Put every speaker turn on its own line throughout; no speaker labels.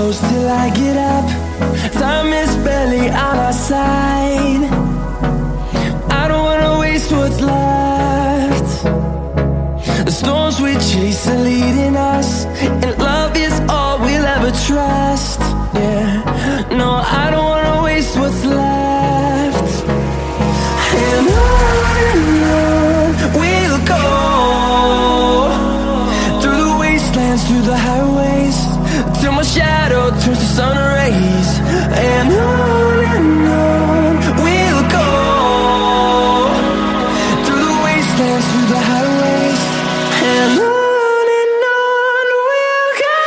close till I get up. Time is barely on our side. I don't wanna waste what's left. The storms we chase are leading us, and love is all we'll ever trust. Yeah, no, I don't wanna waste what's left. And on we'll go, through the wastelands, through the highways, till my shadow turns to sun rays. And on we'll go, through the wastelands, through the highways, and on we'll go.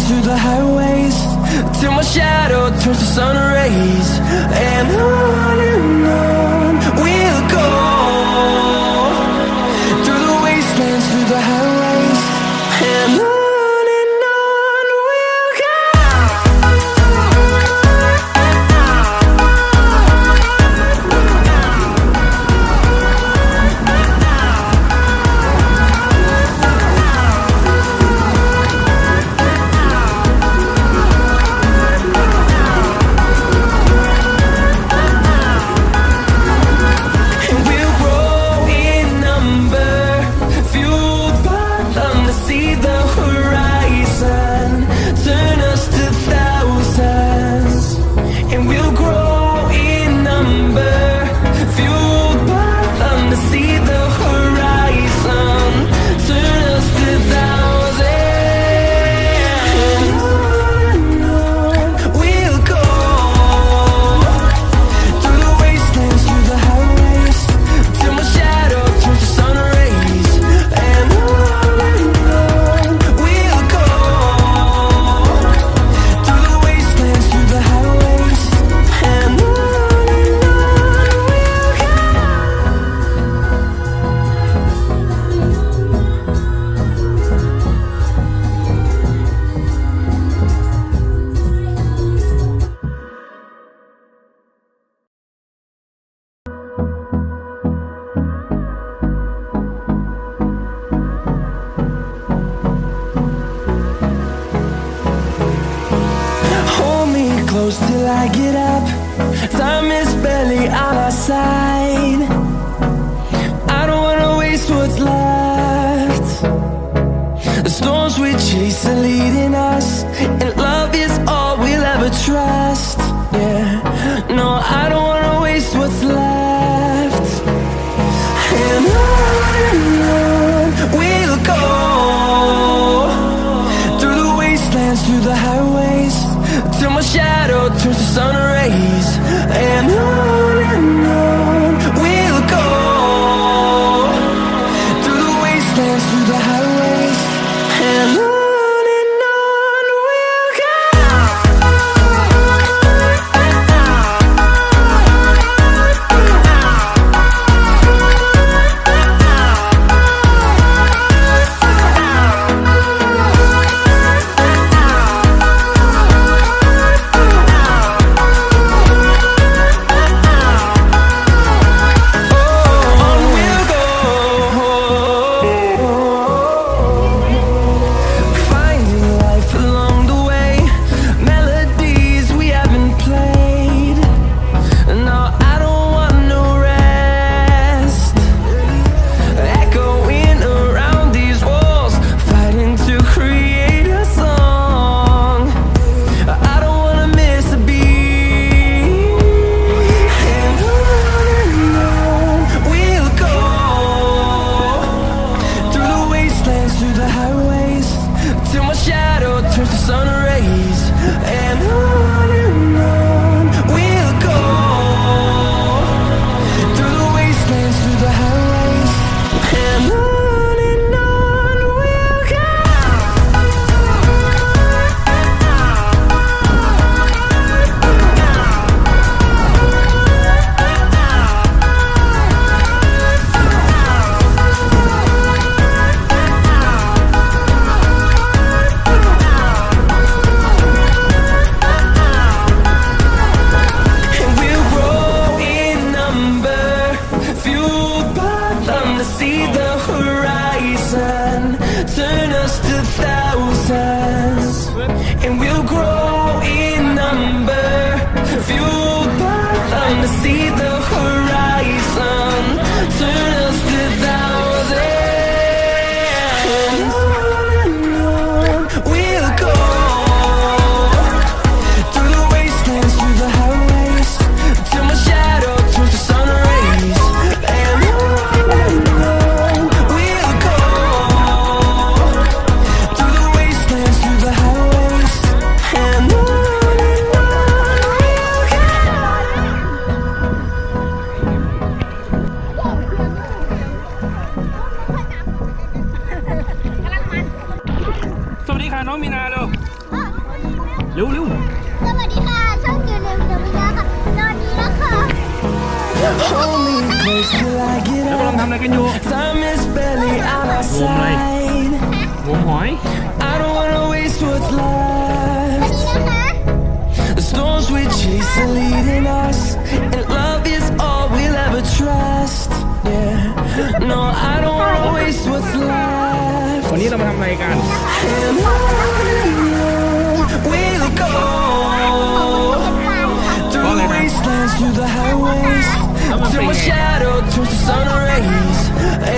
Through the highways, till my shadow turns to sun rays. And on we'll go, through the wastelands, through the highways, and on we'll go. Close till I get up. Time is barely on our side. I don't wanna waste what's left. The storms we chase are leading us, and love is all we'll ever trust. Yeah, no, I don't wanna waste what's left. And on we'll go, through the wastelands, through the highways, till my shadow turns to sun rays. And on we'll go, through the wastelands, through the highways, and on we'll go.
เร็ว
สวัสดีค่ะช่องอยู่ในเดี๋ยววิญญาค่ะตอนนี้นะคะ
Hold me close till I get
แล้วกำลัง
up.
ทำอะไรกันอยู่
Time is barely on our side.
งมหอย
I don't wanna waste what's
วัน
left.
นี้นะคะ
The storms we chase are leading us, and love is all we'll ever trust. Yeah, no, I don't wanna waste what's left.
วันนี้เรามาทำอะไรกัน
And on we'll go through the wastelands, through the highways, till my shadow turns to sun rays.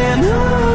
And on